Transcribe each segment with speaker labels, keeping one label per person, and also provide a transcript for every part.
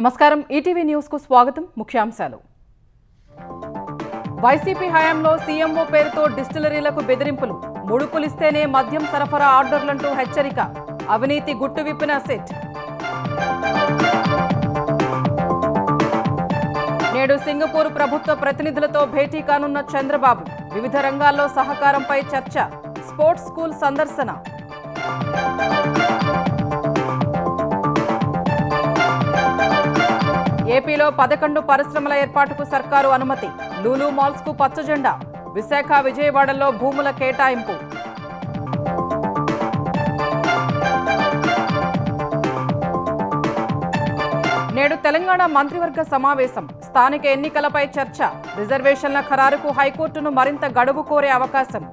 Speaker 1: నమస్కారం ETV news కు స్వాగతం ముఖ్యాంశాలు వైసీపీ హయాంలో సీఎంఓ పేరుతో డిస్టిలరీలకు బెదిరింపులు ముడుపులిస్తేనే మద్యం సరఫరా ఆర్డర్లంటూ హెచ్చరిక అవినీతి గుట్టు విప్పిన సెట్ నేడు సింగపూర్ ప్రభుత్వ ప్రతినిధులతో భేటీ కానున్న చంద్రబాబు వివిధ రంగాల్లో సహకారంపై చర్చ స్పోర్ట్స్ స్కూల్ సందర్శన ఏపీలో 11 పరిశ్రమల ఏర్పాటుకు సర్కారు అనుమతి లూలు మాల్స్ కు పచ్చజెండా విశాఖ విజయవాడలో భూముల కేటాయింపు నేడు తెలంగాణ మంత్రివర్గ సమావేశం స్థానిక ఎన్నికలపై చర్చ రిజర్వేషన్ల ఖరారుకు హైకోర్టును మరింత గడువు కోరే అవకాశం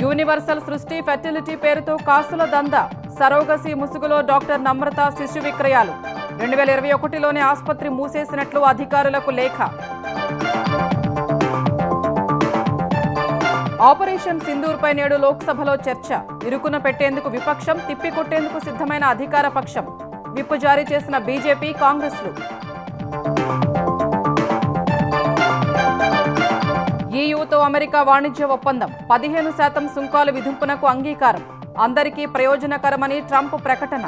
Speaker 1: యూనివర్సల్ సృష్టి ఫెర్టిలిటీ పేరుతో కాసుల దందా సరోగసి ముసుగులో డాక్టర్ నమ్రత శిశు విక్రయాలు 2021లోనే ఆసుపత్రి మూసేసినట్లు అధికారులకు లేఖ ఆపరేషన్ సింధూర్పై నేడు లోక్సభలో చర్చ ఇరుకున పెట్టేందుకు విపక్షం తిప్పికొట్టేందుకు సిద్ధమైన అధికార పక్షం విప్ జారీ చేసిన బీజేపీ కాంగ్రెస్లు ఈయూతో అమెరికా వాణిజ్య ఒప్పందం 15% సుంకాలు విధింపునకు అంగీకారం అందరికీ ప్రయోజనకరమని ట్రంప్ ప్రకటన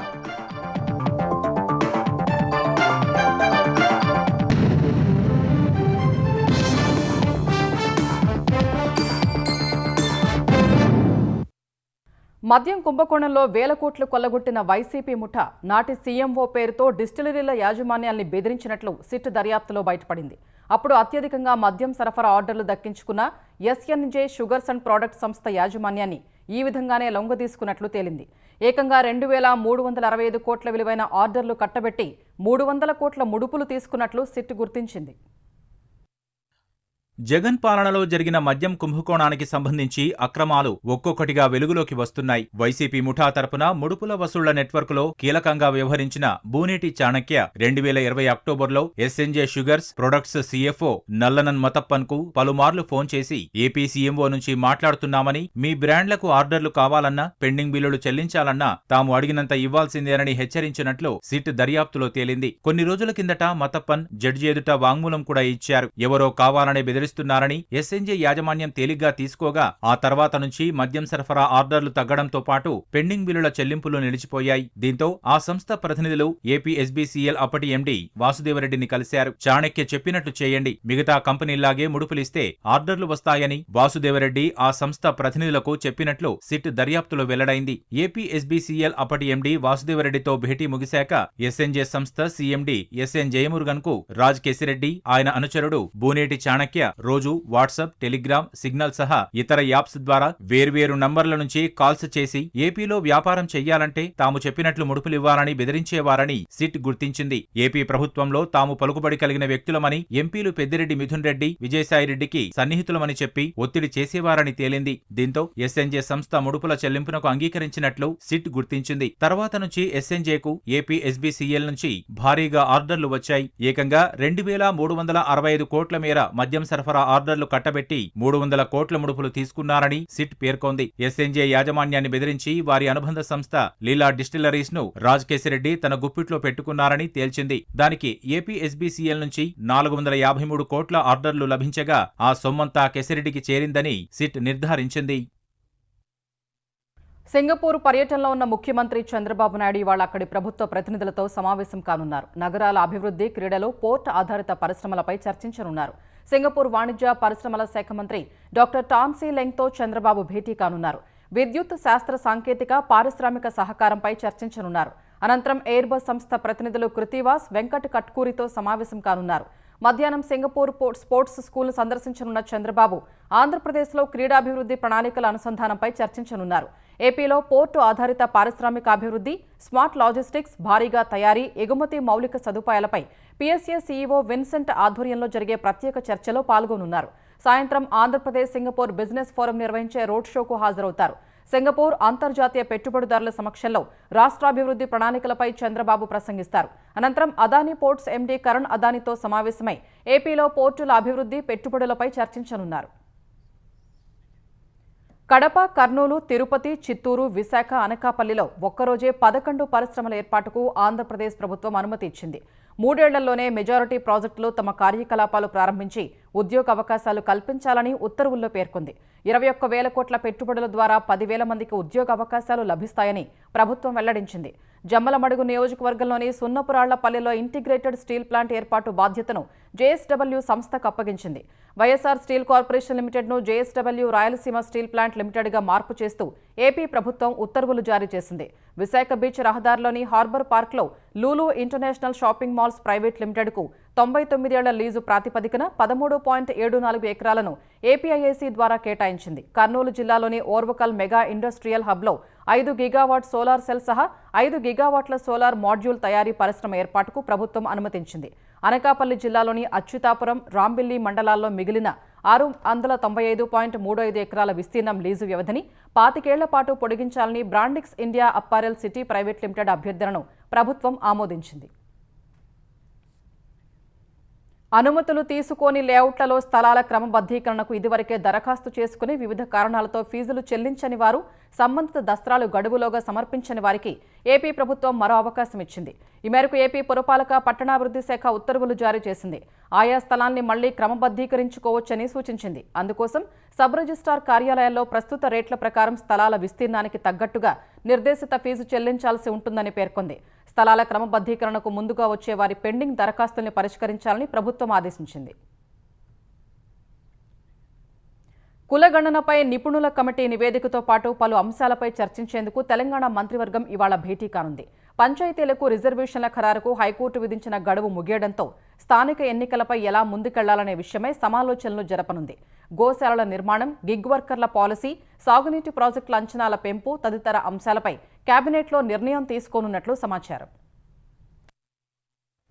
Speaker 1: మద్యం కుంభకోణంలో వేల కోట్లు కొల్లగొట్టిన వైసీపీ ముఠా నాటి సీఎంఓ పేరుతో డిస్టిలరీల యాజమాన్యాల్ని బెదిరించినట్లు సిట్ దర్యాప్తులో బయటపడింది అప్పుడు అత్యధికంగా మద్యం సరఫరా ఆర్డర్లు దక్కించుకున్న ఎస్ఎన్జే షుగర్స్ అండ్ ప్రొడక్ట్స్ సంస్థ యాజమాన్యాన్ని ఈ విధంగానే లొంగదీసుకున్నట్లు తేలింది ఏకంగా 2365 కోట్ల విలువైన ఆర్డర్లు కట్టబెట్టి 300 కోట్ల ముడుపులు తీసుకున్నట్లు సిట్ గుర్తించింది
Speaker 2: జగన్ పాలనలో జరిగిన మద్యం కుంభకోణానికి సంబంధించి అక్రమాలు ఒక్కొక్కటిగా వెలుగులోకి వస్తున్నాయి. వైసీపీ ముఠా తరపున ముడుపుల వసూళ్ల నెట్వర్క్లో కీలకంగా వ్యవహరించిన బూనేటి చాణక్య 2020 అక్టోబర్లో ఎస్ఎన్జే షుగర్స్ ప్రొడక్ట్స్ సీఎఫ్ఓ నల్లనన్ మతప్పన్ కు పలుమార్లు ఫోన్ చేసి ఏపీ సీఎంఓ నుంచి మాట్లాడుతున్నామని మీ బ్రాండ్లకు ఆర్డర్లు కావాలన్నా పెండింగ్ బిల్లులు చెల్లించాలన్నా తాము అడిగినంత ఇవ్వాల్సిందేనని హెచ్చరించినట్లు సిట్ దర్యాప్తులో తేలింది. కొన్ని రోజుల కిందట మతప్పన్ జడ్జి ఎదుట వాంగ్మూలం కూడా ఇచ్చారు. ఎవరో కావాలనే బెదిరిస్తున్నారని ఎస్ఎన్జే యాజమాన్యం తేలిగ్గా తీసుకోగా ఆ తర్వాత నుంచి మద్యం సరఫరా ఆర్డర్లు తగ్గడంతో పాటు పెండింగ్ బిల్లుల చెల్లింపులు నిలిచిపోయాయి. దీంతో ఆ సంస్థ ప్రతినిధులు ఏపీ ఎస్బీసీఎల్ అప్పటి ఎండీ వాసుదేవరెడ్డిని కలిశారు. చాణక్య చెప్పినట్లు చేయండి, మిగతా కంపెనీల్లాగే ముడుపులిస్తే ఆర్డర్లు వస్తాయని వాసుదేవరెడ్డి ఆ సంస్థ ప్రతినిధులకు చెప్పినట్లు సిట్ దర్యాప్తులో వెల్లడైంది. ఏపీ ఎస్బీసీఎల్ అప్పటి ఎండీ వాసుదేవరెడ్డితో భేటీ ముగిశాక ఎస్ఎన్జే సంస్థ సీఎండీ ఎస్ఎన్ జయమురుగన్ కు రాజ్ కేసిరెడ్డి ఆయన అనుచరుడు బూనేటి చాణక్య రోజు వాట్సాప్, టెలిగ్రామ్, సిగ్నల్ సహా ఇతర యాప్స్ ద్వారా వేర్వేరు నంబర్ల నుంచి కాల్స్ చేసి ఏపీలో వ్యాపారం చెయ్యాలంటే తాము చెప్పినట్లు ముడుపులివ్వాలని బెదిరించేవారని సిట్ గుర్తించింది. ఏపీ ప్రభుత్వంలో తాము పలుకుబడి కలిగిన వ్యక్తులమని ఎంపీలు పెద్దిరెడ్డి మిథున్ రెడ్డి, విజయసాయిరెడ్డికి సన్నిహితులమని చెప్పి ఒత్తిడి చేసేవారని తేలింది. దీంతో ఎస్ఎన్జే సంస్థ ముడుపుల చెల్లింపునకు అంగీకరించినట్లు సిట్ గుర్తించింది. తర్వాత నుంచి ఎస్ఎన్జేకు ఏపీ ఎస్బీసీఎల్ నుంచి భారీగా ఆర్డర్లు వచ్చాయి. ఏకంగా 2365 కోట్ల మేర మద్యం సరఫరా ఆర్డర్లు కట్టబెట్టి 300 కోట్ల ముడుపులు తీసుకున్నారని సిట్ పేర్కొంది. ఎస్ఎన్జే యాజమాన్యాన్ని బెదిరించి వారి అనుబంధ సంస్థ లీలా డిస్టిలరీస్ ను రాజ్ కేసిరెడ్డి తన గుప్పిట్లో పెట్టుకున్నారని తేల్చింది. దానికి ఏపీ ఎస్బీసీఎల్ నుంచి 453 కోట్ల ఆర్డర్లు లభించగా ఆ సొమ్మంతా కేసిరెడ్డికి చేరిందని సిట్ నిర్ధారించింది.
Speaker 1: సింగపూర్ పర్యటనలో ఉన్న ముఖ్యమంత్రి చంద్రబాబు నాయుడు ఇవాళ అక్కడి ప్రభుత్వ ప్రతినిధులతో సమావేశం కానున్నారు. నగరాల అభివృద్ధి, క్రీడలు, పోర్ట్ ఆధారిత పరిశ్రమలపై చర్చించనున్నారు. సింగపూర్ వాణిజ్య పరిశ్రమల శాఖ మంత్రి డాక్టర్ టాన్ సీ లెంగ్తో చంద్రబాబు భేటీ కానున్నారు. విద్యుత్, శాస్త్ర సాంకేతిక, పారిశ్రామిక సహకారంపై చర్చించనున్నారు. అనంతరం ఎయిర్బస్ సంస్థ ప్రతినిధులు కృతివాస్, వెంకట్ కట్కూరితో సమావేశం కానున్నారు. మధ్యాహ్నం సింగపూర్ స్పోర్ట్స్ స్కూల్ సందర్శించనున్న చంద్రబాబు ఆంధ్రప్రదేశ్లో క్రీడాభివృద్ధి ప్రణాళికల అనుసంధానంపై చర్చించనున్నారు. ఏపీలో పోర్టు ఆధారిత పారిశ్రామిక అభివృద్ధి, స్మార్ట్ లాజిస్టిక్స్, భారీగా తయారీ, ఎగుమతి మౌలిక సదుపాయాలపై పీఎస్ఏ సీఈఓ విన్సెంట్ ఆధ్వర్యంలో జరిగే ప్రత్యేక చర్చలో పాల్గొనున్నారు. సాయంత్రం ఆంధ్రప్రదేశ్ సింగపూర్ బిజినెస్ ఫోరం నిర్వహించే రోడ్ షోకు హాజరవుతారు. సింగపూర్ అంతర్జాతీయ పెట్టుబడిదారుల సమక్షంలో రాష్ట్రాభివృద్ధి ప్రణాళికలపై చంద్రబాబు ప్రసంగిస్తారు. అనంతరం అదానీ పోర్ట్స్ ఎండీ కరణ్ అదానీతో సమావేశమై ఏపీలో పోర్టుల అభివృద్ధి, పెట్టుబడులపై చర్చించనున్నారు. కడప, కర్నూలు, తిరుపతి, చిత్తూరు, విశాఖ, అనకాపల్లిలో ఒక్కరోజే 11 పరిశ్రమల ఏర్పాటుకు ఆంధ్రప్రదేశ్ ప్రభుత్వం అనుమతి ఇచ్చింది. 3 ఏళ్లలోనే మెజారిటీ ప్రాజెక్టులు తమ కార్యకలాపాలు ప్రారంభించి ఉద్యోగ అవకాశాలు కల్పించాలని ఉత్తర్వుల్లో పేర్కొంది. 21,000 కోట్ల పెట్టుబడుల ద్వారా 10,000 మందికి ఉద్యోగ అవకాశాలు లభిస్తాయని ప్రభుత్వం వెల్లడించింది. జమ్మలమడుగు నియోజకవర్గంలోని సున్నపురాళ్లపల్లిలో ఇంటిగ్రేటెడ్ స్టీల్ ప్లాంట్ ఏర్పాటు బాధ్యతను జేఎస్డబ్ల్యూ సంస్థకు అప్పగించింది. వైఎస్ఆర్ స్టీల్ కార్పొరేషన్ లిమిటెడ్ను జేఎస్డబ్ల్యూ రాయలసీమ స్టీల్ ప్లాంట్ లిమిటెడ్గా మార్పు చేస్తూ ఏపీ ప్రభుత్వం ఉత్తర్వులు జారీ చేసింది. విశాఖ బీచ్ రహదారిలోని హార్బర్ పార్క్లో Lulu international shopping malls private లిమిటెడ్కు 99 ఏళ్ల లీజు ప్రాతిపదికన 13.74 ఎకరాలను ఏపీఐఏసీ ద్వారా కేటాయించింది. కర్నూలు జిల్లాలోని ఓర్వకల్ మెగా ఇండస్ట్రియల్ హబ్లో 5 గిగావాట్ సోలార్ సెల్ సహా 5 గిగావాట్ల సోలార్ మాడ్యూల్ తయారీ పరిశ్రమ ఏర్పాటుకు ప్రభుత్వం అనుమతించింది. అనకాపల్లి జిల్లాలోని అచ్యుతాపురం, రాంబిల్లి మండలాల్లో మిగిలిన 695.35 ఎకరాల విస్తీర్ణం లీజు వ్యవధిని 25 ఏళ్ల పాటు పొడిగించాలని Brandix India apparel city private limited అభ్యర్థనను ప్రభుత్వం ఆమోదించింది. అనుమతులు తీసుకోని లేఅవుట్లలో స్థలాల క్రమబద్ధీకరణకు ఇదివరకే దరఖాస్తు చేసుకుని వివిధ కారణాలతో ఫీజులు చెల్లించని వారు, సంబంధిత దస్త్రాలు గడువులోగా సమర్పించని వారికి ఏపీ ప్రభుత్వం మరో అవకాశం ఇచ్చింది. ఈ మేరకు ఏపీ పురపాలక పట్టణాభివృద్ధి శాఖ ఉత్తర్వులు జారీ చేసింది. ఆయా స్థలాన్ని మళ్లీ క్రమబద్ధీకరించుకోవచ్చని సూచించింది. అందుకోసం సబ్ రిజిస్ట్రార్ కార్యాలయాల్లో ప్రస్తుత రేట్ల ప్రకారం స్థలాల విస్తీర్ణానికి తగ్గట్టుగా నిర్దేశిత ఫీజు చెల్లించాల్సి ఉంటుందని పేర్కొంది. స్థలాల క్రమబద్ధీకరణకు ముందుగా వచ్చే వారి పెండింగ్ దరఖాస్తుల్ని పరిష్కరించాలని ప్రభుత్వం ఆదేశించింది. కులగణనపై నిపుణుల కమిటీ నివేదికతో పాటు పలు అంశాలపై చర్చించేందుకు తెలంగాణ మంత్రివర్గం ఇవాళ భేటీ కానుంది. పంచాయతీలకు రిజర్వేషన్ల ఖరారుకు హైకోర్టు విధించిన గడువు ముగియడంతో స్థానిక ఎన్నికలపై ఎలా ముందుకెళ్లాలనే విషయమై సమాలోచనలు జరపనుంది. గోశాలల నిర్మాణం, గిగ్ వర్కర్ల పాలసీ, సాగునీటి ప్రాజెక్టుల అంచనాల పెంపు తదితర అంశాలపై కేబినెట్లో నిర్ణయం తీసుకోనున్నట్లు సమాచారం.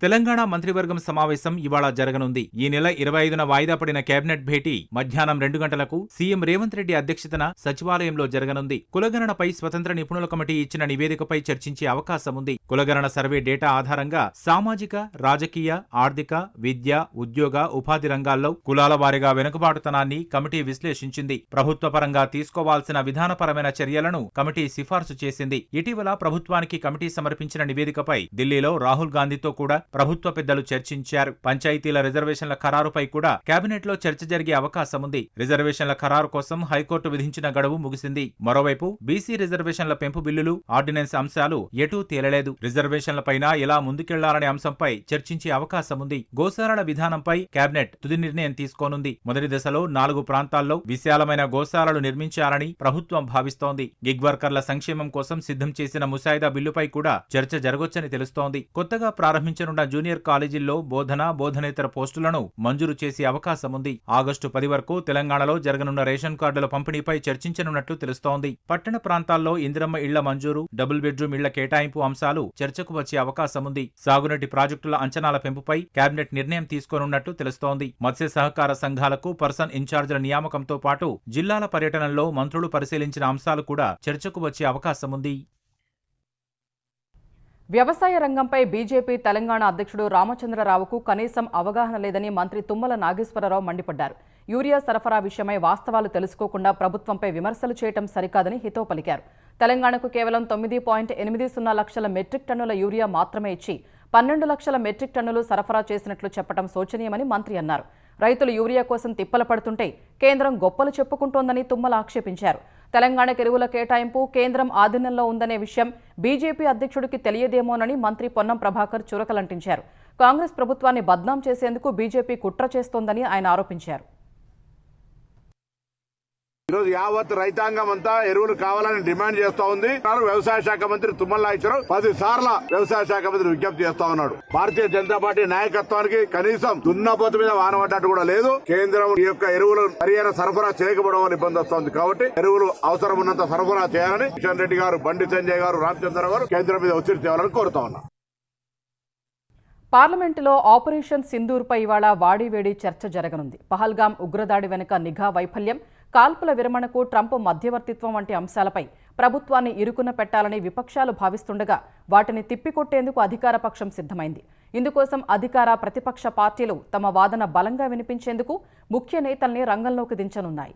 Speaker 2: తెలంగాణ మంత్రివర్గం సమావేశం ఇవాళ జరగనుంది. ఈ నెల 25న వాయిదా పడిన కేబినెట్ భేటీ మధ్యాహ్నం 2 గంటలకు సీఎం రేవంత్ రెడ్డి అధ్యక్షతన సచివాలయంలో జరగనుంది. కులగణనపై స్వతంత్ర నిపుణుల కమిటీ ఇచ్చిన నివేదికపై చర్చించే అవకాశం ఉంది. కులగణన సర్వే డేటా ఆధారంగా సామాజిక, రాజకీయ, ఆర్థిక, విద్య, ఉద్యోగ, ఉపాధి రంగాల్లో కులాల వారీగా వెనుకబాటుతనాన్ని కమిటీ విశ్లేషించింది. ప్రభుత్వ పరంగా తీసుకోవాల్సిన విధానపరమైన చర్యలను కమిటీ సిఫార్సు చేసింది. ఇటీవల ప్రభుత్వానికి కమిటీ సమర్పించిన నివేదికపై ఢిల్లీలో రాహుల్ గాంధీతో కూడా ప్రభుత్వ పెద్దలు చర్చించారు. పంచాయతీల రిజర్వేషన్ల ఖరారుపై కూడా కేబినెట్లో చర్చ జరిగే అవకాశం ఉంది. రిజర్వేషన్ల ఖరారు కోసం హైకోర్టు విధించిన గడువు ముగిసింది. మరోవైపు బీసీ రిజర్వేషన్ల పెంపు బిల్లులు, ఆర్డినెన్స్ అంశాలు ఎటూ తేలలేదు. రిజర్వేషన్లపైన ఎలా ముందుకెళ్లాలనే అంశంపై చర్చించే అవకాశం ఉంది. గోశాలల విధానంపై కేబినెట్ తుది నిర్ణయం తీసుకోనుంది. మొదటి దశలో 4 ప్రాంతాల్లో విశాలమైన గోశాలలు నిర్మించాలని ప్రభుత్వం భావిస్తోంది. గిగ్ వర్కర్ల సంక్షేమం కోసం సిద్ధం చేసిన ముసాయిదా బిల్లుపై కూడా చర్చ జరగొచ్చని తెలుస్తోంది. కొత్తగా ప్రారంభించనున్న జూనియర్ కాలేజీల్లో బోధనేతర పోస్టులను మంజూరు చేసే అవకాశం ఉంది. ఆగస్టు 10 వరకు తెలంగాణలో జరగనున్న రేషన్ కార్డుల పంపిణీపై చర్చించనున్నట్లు తెలుస్తోంది. పట్టణ ప్రాంతాల్లో ఇందిరమ్మ ఇళ్ల మంజూరు, డబుల్ బెడ్రూమ్ ఇళ్ల కేటాయింపు అంశాలు చర్చకు వచ్చే అవకాశం ఉంది. సాగునీటి ప్రాజెక్టుల అంచనాల పెంపుపై కేబినెట్ నిర్ణయం తీసుకోనున్నట్లు తెలుస్తోంది. మత్స్య సహకార సంఘాలకు పర్సన్ ఇన్ఛార్జీల నియామకంతో పాటు జిల్లాల పర్యటనల్లో మంత్రులు పరిశీలించిన అంశాలు కూడా చర్చకు వచ్చే అవకాశం ఉంది.
Speaker 1: వ్యవసాయ రంగంపై బీజేపీ తెలంగాణ అధ్యక్షుడు రామచంద్రరావుకు కనీసం అవగాహన లేదని మంత్రి తుమ్మల నాగేశ్వరరావు మండిపడ్డారు. యూరియా సరఫరా విషయమై వాస్తవాలు తెలుసుకోకుండా ప్రభుత్వంపై విమర్శలు చేయడం సరికాదని హితవు పలికారు. తెలంగాణకు కేవలం 9.80 లక్షల మెట్రిక్ టన్నుల యూరియా మాత్రమే ఇచ్చి 12 లక్షల మెట్రిక్ టన్నులు సరఫరా చేసినట్లు చెప్పడం శోచనీయమని మంత్రి అన్నారు. రైతులు యూరియా కోసం తిప్పల పడుతుంటే కేంద్రం గొప్పలు చెప్పుకుంటోందని తుమ్మల ఆక్షేపించారు. తెలంగాణకు ఎరువుల కేటాయింపు కేంద్రం ఆధీనంలో ఉందనే విషయం బీజేపీ అధ్యక్షుడికి తెలియదేమోనని మంత్రి పొన్నం ప్రభాకర్ చురకలంటించారు. కాంగ్రెస్ ప్రభుత్వాన్ని బద్నాం చేసేందుకు బీజేపీ కుట్ర చేస్తోందని ఆయన ఆరోపించారు.
Speaker 3: ఈరోజు యావత్ రైతాంగం అంతా ఎరువులు కావాలని డిమాండ్ చేస్తా ఉంది. వ్యవసాయ శాఖ మంత్రి తుమ్మల నాగేశ్వరరావు 10 సార్లు వ్యవసాయ శాఖ మంత్రి విజ్ఞప్తి చేస్తా ఉన్నాడు. భారతీయ జనతా పార్టీ నాయకత్వానికి కనీసం దున్నపోతు మీద వానబడ్డట్టు కూడా లేదు. కేంద్రం ఈ యొక్క ఎరువులు సరైన సరఫరా చేయకపోవడం వల్ల ఇబ్బంది వస్తోంది. కాబట్టి ఎరువులు అవసరం ఉన్నంత సరఫరా చేయాలని కిషన్ రెడ్డి గారు, బండి సంజయ్ గారు, రామచంద్ర గారు కేంద్రం మీద ఒత్తిడి తేవాలని కోరుతా ఉన్నా.
Speaker 1: పార్లమెంటులో ఆపరేషన్ సింధూర్పై ఇవాళ వాడివేడి చర్చ జరగనుంది. పహల్గాం ఉగ్రదాడి వెనుక నిఘా వైఫల్యం, కాల్పుల విరమణకు ట్రంప్ మధ్యవర్తిత్వం వంటి అంశాలపై ప్రభుత్వాన్ని ఇరుకున పెట్టాలని విపక్షాలు భావిస్తుండగా వాటిని తిప్పికొట్టేందుకు అధికార పక్షం సిద్ధమైంది. ఇందుకోసం అధికార, ప్రతిపక్ష పార్టీలు తమ వాదన బలంగా వినిపించేందుకు ముఖ్య నేతల్ని రంగంలోకి దించనున్నాయి.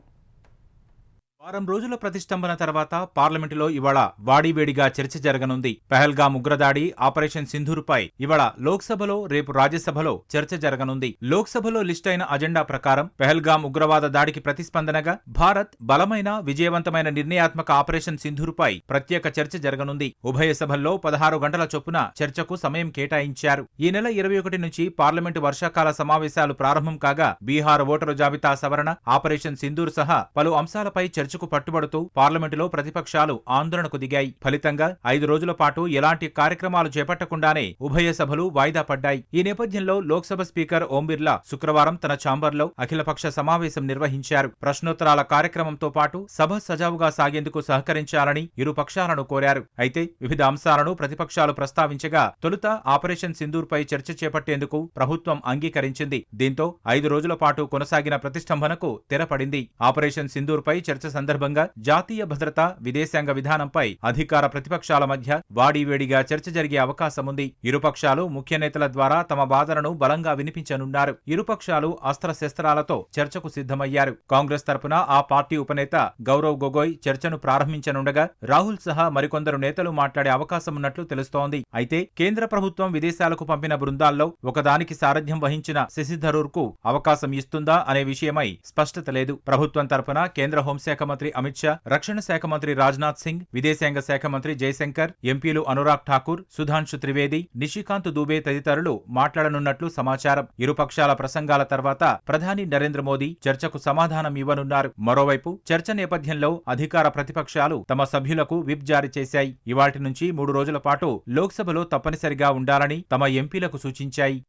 Speaker 2: వారం రోజుల ప్రతిష్టంభన తర్వాత పార్లమెంటులో ఇవాళ వాడివేడిగా చర్చ జరగనుంది. పెహల్గాం ఉగ్రదాడి, ఆపరేషన్ సింధూర్పై ఇవాళ లోక్సభలో, రేపు రాజ్యసభలో చర్చ జరగనుంది. లోక్సభలో లిస్టైన అజెండా ప్రకారం పెహల్గాం ఉగ్రవాద దాడికి ప్రతిస్పందనగా భారత్ బలమైన, విజయవంతమైన నిర్ణయాత్మక ఆపరేషన్ సింధూర్పై ప్రత్యేక చర్చ జరగనుంది. ఉభయ సభల్లో 16 గంటల చొప్పున చర్చకు సమయం కేటాయించారు. ఈ నెల 21 నుంచి పార్లమెంటు వర్షాకాల సమావేశాలు ప్రారంభం కాగా బీహార్ ఓటరు జాబితా సవరణ, ఆపరేషన్ సింధూర్ సహా పలు అంశాలపై చర్చకు పట్టుబడుతూ పార్లమెంటులో ప్రతిపక్షాలు ఆందోళనకు దిగాయి. ఫలితంగా 5 రోజుల పాటు ఎలాంటి కార్యక్రమాలు చేపట్టకుండానే ఉభయ సభలు వాయిదా పడ్డాయి. ఈ నేపథ్యంలో లోక్సభ స్పీకర్ ఓం బిర్లా శుక్రవారం తన ఛాంబర్లో అఖిలపక్ష సమావేశం నిర్వహించారు. ప్రశ్నోత్తరాల కార్యక్రమంతో పాటు సభ సజావుగా సాగేందుకు సహకరించాలని ఇరు పక్షాలను కోరారు. అయితే వివిధ అంశాలను ప్రతిపక్షాలు ప్రస్తావించగా తొలుత ఆపరేషన్ సింధూర్పై చర్చ చేపట్టేందుకు ప్రభుత్వం అంగీకరించింది. దీంతో 5 రోజుల పాటు కొనసాగిన ప్రతిష్టంభనకు తెరపడింది. ఆపరేషన్ సింధూర్పై చర్చ సందర్భంగా జాతీయ భద్రత, విదేశాంగ విధానంపై అధికార ప్రతిపక్షాల మధ్య వాడివేడిగా చర్చ జరిగే అవకాశముంది. ఇరుపక్షాలు ముఖ్య నేతల ద్వారా తమ వాదనను బలంగా వినిపించనున్నారు. ఇరుపక్షాలు అస్త్రశస్త్రాలతో చర్చకు సిద్ధమయ్యారు. కాంగ్రెస్ తరపున ఆ పార్టీ ఉపనేత గౌరవ్ గొగోయ్ చర్చను ప్రారంభించనుండగా రాహుల్ సహా మరికొందరు నేతలు మాట్లాడే అవకాశమున్నట్లు తెలుస్తోంది. అయితే కేంద్ర ప్రభుత్వం విదేశాలకు పంపిన బృందాల్లో ఒకదానికి సారథ్యం వహించిన శశి థరూర్ కు అవకాశం ఇస్తుందా అనే విషయమై స్పష్టత లేదు. ప్రభుత్వం తరపున కేంద్ర హోంశాఖ మంత్రి అమిత్ షా, రక్షణ శాఖ మంత్రి రాజ్నాథ్ సింగ్, విదేశాంగ శాఖ మంత్రి జయశంకర్, ఎంపీలు అనురాగ్ ఠాకూర్, సుధాంశు త్రివేది, నిషికాంత్ దూబే తదితరులు మాట్లాడనున్నట్లు సమాచారం. ఇరుపక్షాల ప్రసంగాల తర్వాత ప్రధాని నరేంద్ర మోదీ చర్చకు సమాధానం ఇవ్వనున్నారు. మరోవైపు చర్చ నేపథ్యంలో అధికార ప్రతిపక్షాలు తమ సభ్యులకు విప్ జారీ చేశాయి. ఇవాళ్టి నుంచి 3 రోజుల పాటు లోక్సభలో తప్పనిసరిగా ఉండాలని తమ ఎంపీలకు సూచించాయి.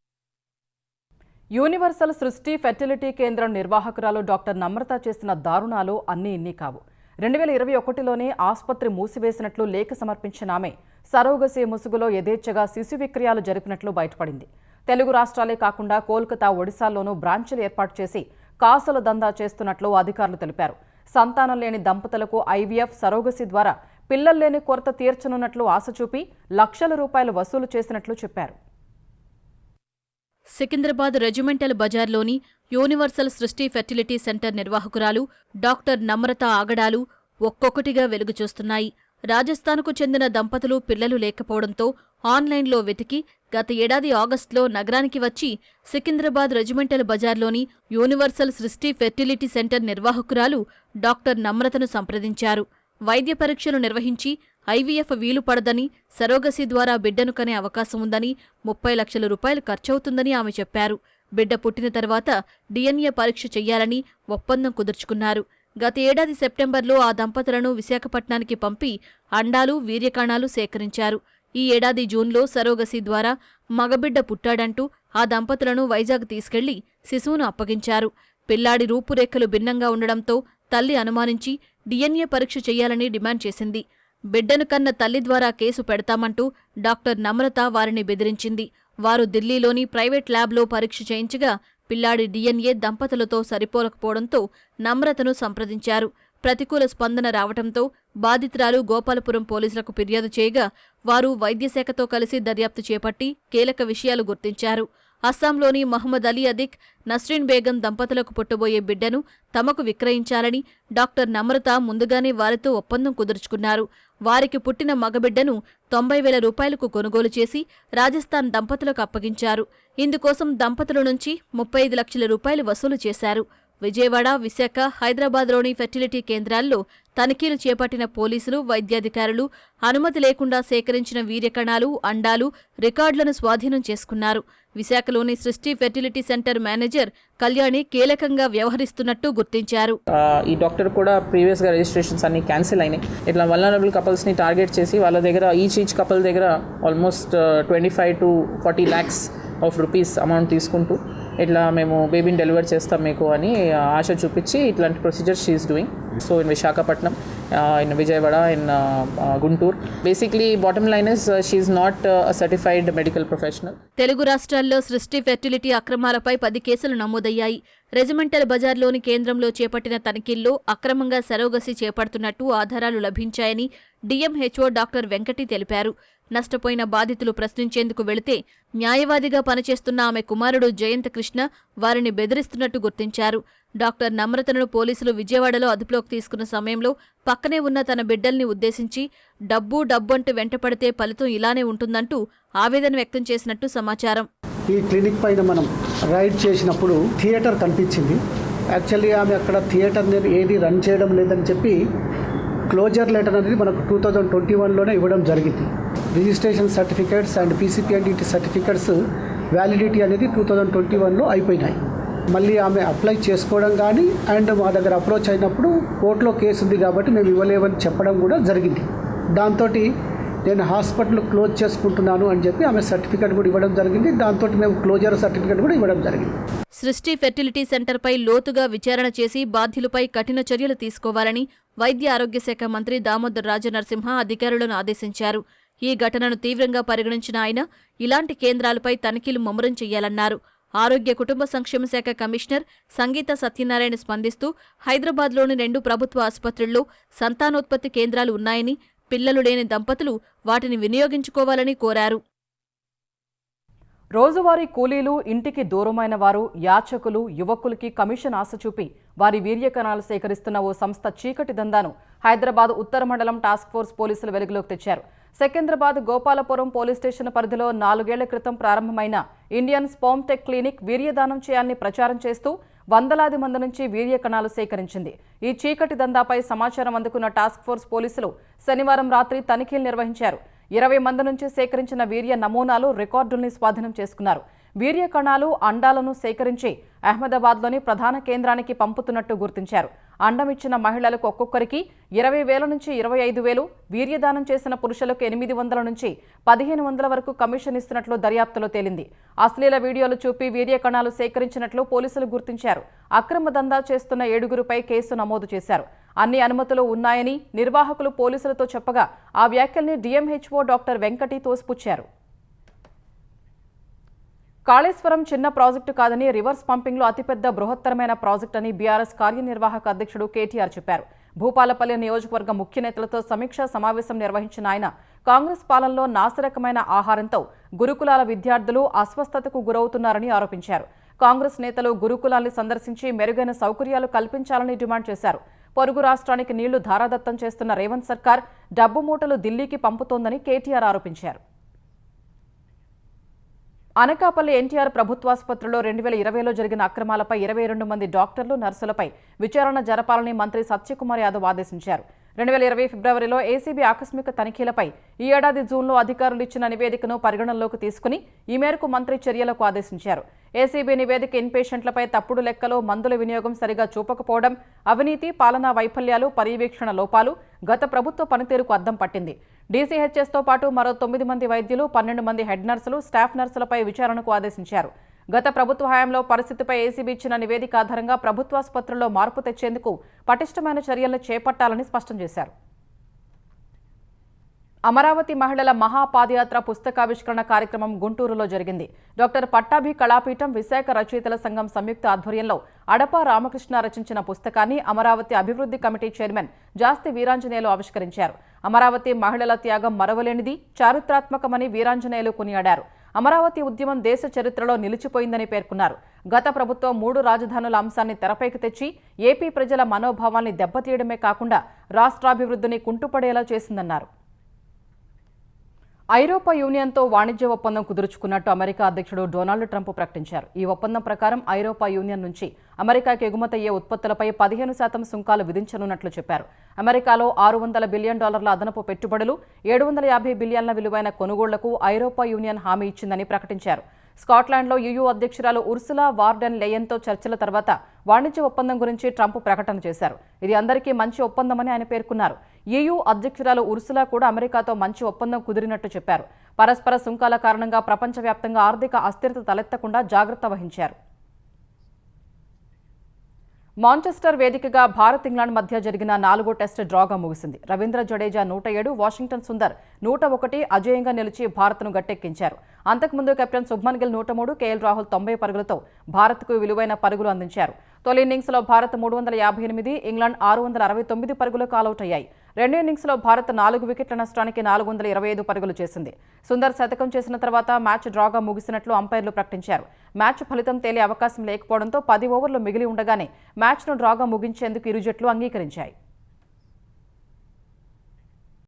Speaker 1: యూనివర్సల్ సృష్టి ఫెర్టిలిటీ కేంద్రం నిర్వాహకురాలు డాక్టర్ నమ్రత చేసిన దారుణాలు అన్నీ ఇన్ని కావు. 2021లోనే ఆసుపత్రి మూసివేసినట్లు లేఖ సమర్పించిన ఆమె సరోగసీ ముసుగులో యథేచ్ఛగా శిశు విక్రయాలు జరిపినట్లు బయటపడింది. తెలుగు రాష్ట్రాలే కాకుండా కోల్కతా, ఒడిశాల్లోనూ బ్రాంచీలు ఏర్పాటు చేసి కాసుల దందా చేస్తున్నట్లు అధికారులు తెలిపారు. సంతానం లేని దంపతులకు ఐవీఎఫ్, సరోగసీ ద్వారా పిల్లలు లేని కొరత తీర్చనున్నట్లు ఆశ చూపి లక్షల రూపాయలు వసూలు చేసినట్లు చెప్పారు.
Speaker 4: సికింద్రాబాద్ రెజిమెంటల్ బజార్లోని యూనివర్సల్ సృష్టి ఫెర్టిలిటీ సెంటర్ నిర్వాహకురాలు డాక్టర్ నమ్రత ఆగడాలు ఒక్కొక్కటిగా వెలుగు చూస్తున్నాయి. రాజస్థాన్కు చెందిన దంపతులు పిల్లలు లేకపోవడంతో ఆన్లైన్లో వెతికి గత ఏడాది ఆగస్టులో నగరానికి వచ్చి సికింద్రాబాద్ రెజిమెంటల్ బజార్లోని యూనివర్సల్ సృష్టి ఫెర్టిలిటీ సెంటర్ నిర్వాహకురాలు డాక్టర్ నమ్రతను సంప్రదించారు. వైద్య పరీక్షలు నిర్వహించి ఐవీఎఫ్ వీలు పడదని, సరోగసీ ద్వారా బిడ్డను కనే అవకాశం ఉందని, 30 లక్షల రూపాయలు ఖర్చవుతుందని ఆమె చెప్పారు. బిడ్డ పుట్టిన తర్వాత డిఎన్ఏ పరీక్ష చెయ్యాలని ఒప్పందం కుదుర్చుకున్నారు. గత ఏడాది సెప్టెంబర్లో ఆ దంపతులను విశాఖపట్నానికి పంపి అండాలు, వీర్యకణాలు సేకరించారు. ఈ ఏడాది జూన్లో సరోగసీ ద్వారా మగబిడ్డ పుట్టాడంటూ ఆ దంపతులను వైజాగ్ తీసుకెళ్లి శిశువును అప్పగించారు. పిల్లాడి రూపురేఖలు భిన్నంగా ఉండడంతో తల్లి అనుమానించి డిఎన్ఏ పరీక్ష చెయ్యాలని డిమాండ్ చేసింది. బిడ్డను కన్న తల్లి ద్వారా కేసు పెడతామంటూ డాక్టర్ నమ్రత వారిని బెదిరించింది. వారు ఢిల్లీలోని ప్రైవేట్ ల్యాబ్లో పరీక్ష చేయించగా పిల్లాడి డిఎన్ఏ దంపతులతో సరిపోలకపోవడంతో నమ్రతను సంప్రదించారు. ప్రతికూల స్పందన రావడంతో బాధితురాలు గోపాలపురం పోలీసులకు ఫిర్యాదు చేయగా వారు వైద్యశాఖతో కలిసి దర్యాప్తు చేపట్టి కీలక విషయాలు గుర్తించారు. అస్సాంలోని మహమ్మద్ అలీ అదిక్, నస్రీన్ బేగం దంపతులకు పుట్టబోయే బిడ్డను తమకు విక్రయించాలని డాక్టర్ నమ్రత ముందుగానే వారితో ఒప్పందం కుదుర్చుకున్నారు. వారికి పుట్టిన మగబిడ్డను 90,000 రూపాయలకు కొనుగోలు చేసి రాజస్థాన్ దంపతులకు అప్పగించారు. ఇందుకోసం దంపతుల నుంచి 35 లక్షల రూపాయలు వసూలు చేశారు. విజయవాడ, విశాఖ, హైదరాబాద్లోని ఫెర్టిలిటీ కేంద్రాల్లో తనిఖీలు చేపట్టిన పోలీసులు, వైద్యాధికారులు అనుమతి లేకుండా సేకరించిన వీర్యకణాలు, అండాలు, రికార్డులను స్వాధీనం చేసుకున్నారు. విశాఖలోని సృష్టి ఫెర్టిలిటీ సెంటర్ మేనేజర్ కళ్యాణి కీలకంగా వ్యవహరిస్తున్నట్టు గుర్తించారు.
Speaker 5: ఈ డాక్టర్ కూడా ప్రీవియస్ గా రిజిస్ట్రేషన్స్ అన్ని క్యాన్సిల్ అయినాయి. ఇట్లా వల్నరబుల్ కపుల్స్ ని టార్గెట్ చేసి వాళ్ళ దగ్గర ఈచ్ కపుల్ దగ్గర almost 25 to 40 lakhs of rupees amount తీసుకుంటూ ఇట్లా మేము బేబీని డెలివర్ చేస్తాం మీకు అని ఆశ చూపించి ఇట్లాంటి procedures she is doing. So in Visakhapatnam, in Vijayawada, in Guntur. Basically bottom line is she is not a certified medical professional.
Speaker 4: Telugu రాష్ట్రాల్లో సృష్టి ఫెర్టిలిటీ అక్రమాలపై 10 కేసులు నమోదయ్యాయి. రెజిమెంటల్ బజార్లోని కేంద్రంలో చేపట్టిన తనిఖీల్లో అక్రమంగా సరోగసీ చేపడుతున్నట్టు ఆధారాలు లభించాయని డిఎంహెచ్ఓ డాక్టర్ వెంకటి తెలిపారు. నష్టపోయిన బాధితులు ప్రశ్నించేందుకు వెళితే న్యాయవాదిగా పనిచేస్తున్న ఆమె కుమారుడు జయంత్ కృష్ణ వారిని బెదిరిస్తున్నట్టు గుర్తించారు. డాక్టర్ నమ్రతను పోలీసులు విజయవాడలో అదుపులోకి తీసుకున్న సమయంలో పక్కనే ఉన్న తన బిడ్డల్ని ఉద్దేశించి డబ్బు అంటూ వెంటపడితే ఫలితం ఇలానే ఉంటుందంటూ ఆవేదన వ్యక్తం చేసినట్టు సమాచారం.
Speaker 6: ఈ క్లినిక్ పైన మనం రైడ్ చేసినప్పుడు థియేటర్ కనిపించింది. యాక్చువల్లీ ఆమె అక్కడ థియేటర్ ఏది రన్ చేయడం లేదని చెప్పి క్లోజర్ లెటర్ అనేది మనకు 2021లోనే ఇవ్వడం జరిగింది. Registration certificates and PCPNDT certificates validity అనేది 2021లో అయిపోయినాయి. మళ్ళీ ఆమె అప్లై చేసుకోవడం కానీ అండ్ మా దగ్గర అప్రోచ్ అయినప్పుడు కోర్టులో కేసు ఉంది కాబట్టి మేము ఇవ్వలేమని చెప్పడం కూడా జరిగింది. దాంతో నేను హాస్పిటల్ క్లోజ్ చేసుకుంటున్నాను అని చెప్పి ఆమె సర్టిఫికేట్ కూడా ఇవ్వడం జరిగింది. దాంతో మేము క్లోజర్ సర్టిఫికేట్ కూడా ఇవ్వడం జరిగింది.
Speaker 4: సృష్టి ఫెర్టిలిటీ సెంటర్పై లోతుగా విచారణ చేసి బాధ్యులపై కఠిన చర్యలు తీసుకోవాలని వైద్య ఆరోగ్య శాఖ మంత్రి దామోదర్ రాజనరసింహ అధికారులను ఆదేశించారు. ఈ ఘటనను తీవ్రంగా పరిగణించిన ఆయన ఇలాంటి కేంద్రాలపై తనిఖీలు ముమ్మరం చేయాలన్నారు. ఆరోగ్య కుటుంబ సంక్షేమ శాఖ కమిషనర్ సంగీత సత్యనారాయణ స్పందిస్తూ హైదరాబాద్లోని 2 ప్రభుత్వ ఆసుపత్రుల్లో సంతానోత్పత్తి కేంద్రాలు ఉన్నాయని, పిల్లలు లేని దంపతులు వాటిని వినియోగించుకోవాలని కోరారు.
Speaker 1: రోజువారీ కూలీలు, ఇంటికి దూరమైన వారు, యాచకులు, యువకులకి కమిషన్ ఆశ చూపి వారి వీర్యకణాలు సేకరిస్తున్న ఓ సంస్థ చీకటి దందాను హైదరాబాద్ ఉత్తర మండలం టాస్క్ ఫోర్స్ పోలీసులు వెలుగులోకి తెచ్చారు. సికింద్రాబాద్ గోపాలపురం పోలీస్ స్టేషన్ పరిధిలో 4 ఏళ్ల క్రితం ప్రారంభమైన ఇండియన్ స్పర్మ్ టెక్ క్లినిక్ వీర్యదానం చేయాలని ప్రచారం చేస్తూ వందలాది మంది నుంచి వీర్యకణాలు సేకరించింది. ఈ చీకటి దందాపై సమాచారం అందుకున్న టాస్క్ ఫోర్స్ పోలీసులు శనివారం రాత్రి తనిఖీలు నిర్వహించారు. 20 మంది నుంచి సేకరించిన వీర్య నమూనాలు, రికార్డుల్ని స్వాధీనం చేసుకున్నారు. వీర్య కణాలు, అండాలను సేకరించి అహ్మదాబాద్లోని ప్రధాన కేంద్రానికి పంపుతున్నట్టు గుర్తించారు. అండం ఇచ్చిన మహిళలకు ఒక్కొక్కరికి 20,000 నుంచి 25,000, వీర్యదానం చేసిన పురుషులకు 800 నుంచి 1,500 వరకు కమిషన్ ఇస్తున్నట్లు దర్యాప్తులో తేలింది. అశ్లీల వీడియోలు చూపి వీర్య కణాలు సేకరించినట్లు పోలీసులు గుర్తించారు. అక్రమ దందా చేస్తున్న 7గురిపై కేసు నమోదు చేశారు. అన్ని అనుమతులు ఉన్నాయని నిర్వాహకులు పోలీసులతో చెప్పగా ఆ వ్యాఖ్యల్ని DMHO డాక్టర్ వెంకటి తోసిపుచ్చారు. కాళేశ్వరం చిన్న ప్రాజెక్టు కాదని, రివర్స్ పంపింగ్లో అతిపెద్ద బృహత్తరమైన ప్రాజెక్ట్ అని బీఆర్ఎస్ కార్యనిర్వాహక అధ్యక్షుడు కేటీఆర్ చెప్పారు. భూపాలపల్లి నియోజకవర్గ ముఖ్య నేతలతో సమీక్షా సమావేశం నిర్వహించిన ఆయన కాంగ్రెస్ పాలనలో నాసిరకమైన ఆహారంతో గురుకులాల విద్యార్థులు అస్వస్థతకు గురవుతున్నారని ఆరోపించారు. కాంగ్రెస్ నేతలు గురుకులాల్ని సందర్శించి మెరుగైన సౌకర్యాలు కల్పించాలని డిమాండ్ చేశారు. పొరుగు రాష్ట్రానికి నీళ్లు ధారాదత్తం చేస్తున్న రేవంత్ సర్కార్ డబ్బు మూటలు ఢిల్లీకి పంపుతోందని కేటీఆర్ ఆరోపించారు. అనకాపల్లి ఎన్టీఆర్ ప్రభుత్వాసుపత్రిలో 2020లో జరిగిన అక్రమాలపై 22 మంది డాక్టర్లు, నర్సులపై విచారణ జరపాలని మంత్రి సత్యకుమార్ యాదవ్ ఆదేశించారు. 2020 ఫిబ్రవరిలో ఏసీబీ ఆకస్మిక తనిఖీలపై ఈ ఏడాది జూన్లో అధికారులు ఇచ్చిన నివేదికను పరిగణనలోకి తీసుకుని ఈ మేరకు మంత్రి చర్యలకు ఆదేశించారు. ఏసీబీ నివేదిక ఇన్పేషెంట్లపై తప్పుడు లెక్కలో మందుల వినియోగం సరిగా చూపకపోవడం, అవినీతి, పాలనా వైఫల్యాలు, పర్యవేక్షణ లోపాలు గత ప్రభుత్వ పనితీరుకు అద్దం పట్టింది. డీసీహెచ్ఎస్తో పాటు మరో 9 మంది వైద్యులు, 12 మంది హెడ్ నర్సులు, స్టాఫ్ నర్సులపై విచారణకు ఆదేశించారు. గత ప్రభుత్వ హయాంలో పరిస్థితిపై ఏసీబీ ఇచ్చిన నివేదిక ఆధారంగా ప్రభుత్వాసుపత్రుల్లో మార్పు తెచ్చేందుకు పటిష్టమైన చర్యలను చేపట్టాలని స్పష్టం చేశారు. అమరావతి మహిళల మహాపాదయాత్ర పుస్తకావిష్కరణ కార్యక్రమం గుంటూరులో జరిగింది. డాక్టర్ పట్టాభి కళాపీఠం, విశాఖ రచయితల సంఘం సంయుక్త ఆధ్వర్యంలో అడప రామకృష్ణ రచించిన పుస్తకాన్ని అమరావతి అభివృద్ధి కమిటీ చైర్మన్ జాస్తి వీరాంజనేయులు ఆవిష్కరించారు. అమరావతి మహిళల త్యాగం మరవలేనిది, చారిత్రాత్మకమని వీరాంజనేయులు కొనియాడారు. అమరావతి ఉద్యమం దేశ చరిత్రలో నిలిచిపోయిందని పేర్కొన్నారు. గత ప్రభుత్వం 3 రాజధానుల అంశాన్ని తెరపైకి తెచ్చి ఏపీ ప్రజల మనోభావాల్ని దెబ్బతీయడమే కాకుండా రాష్ట్రాభివృద్ధిని కుంటుపడేలా చేసిందన్నారు. ఐరోపా యూనియన్తో వాణిజ్య ఒప్పందం కుదుర్చుకున్నట్టు అమెరికా అధ్యక్షుడు డొనాల్డ్ ట్రంప్ ప్రకటించారు. ఈ ఒప్పందం ప్రకారం ఐరోపా యూనియన్ నుంచి అమెరికాకి ఎగుమతయ్యే ఉత్పత్తులపై 15% సుంకాలు విధించనున్నట్లు చెప్పారు. అమెరికాలో $600 బిలియన్ అదనపు పెట్టుబడులు, 750 బిలియన్ల విలువైన కొనుగోళ్లకు ఐరోపా యూనియన్ హామీ ఇచ్చిందని ప్రకటించారు. స్కాట్లాండ్లో EU అధ్యక్షురాలు ఉర్సులా వార్డెన్ లెయన్తో చర్చల తర్వాత వాణిజ్య ఒప్పందం గురించి ట్రంప్ ప్రకటన చేశారు. ఇది అందరికీ మంచి ఒప్పందమని ఆయన పేర్కొన్నారు. EU అధ్యక్షురాలు ఉర్సులా కూడా అమెరికాతో మంచి ఒప్పందం కుదిరినట్టు చెప్పారు. పరస్పర సుంకాల కారణంగా ప్రపంచవ్యాప్తంగా ఆర్థిక అస్థిరత తలెత్తకుండా జాగ్రత్త వహించారు. మాంచెస్టర్ వేదికగా భారత్, ఇంగ్లాండ్ మధ్య జరిగిన 4వ టెస్ట్ డ్రాగా ముగిసింది. రవీంద్ర జడేజా 107, వాషింగ్టన్ సుందర్ 101 అజేయంగా నిలిచి భారత్ను గట్టెక్కించారు. అంతకుముందు కెప్టెన్ శుభ్మన్ గిల్ 103, కేఎల్ రాహుల్ 90 పరుగులతో భారత్కు విలువైన పరుగులు అందించారు. తొలి ఇన్నింగ్స్లో భారత్ 358, ఇంగ్లాండ్ 669 పరుగులకు ఆలౌట్ అయ్యాయి. రెండో ఇన్నింగ్స్లో భారత్ 4 వికెట్ల నష్టానికి 425 పరుగులు చేసింది. సుందర్ శతకం చేసిన తర్వాత మ్యాచ్ డ్రాగా ముగిసినట్లు అంపైర్లు ప్రకటించారు. మ్యాచ్ ఫలితం తేలే అవకాశం లేకపోవడంతో 10 ఓవర్లు మిగిలి ఉండగానే మ్యాచ్ను డ్రాగా ముగించేందుకు ఇరు జట్లు అంగీకరించాయి.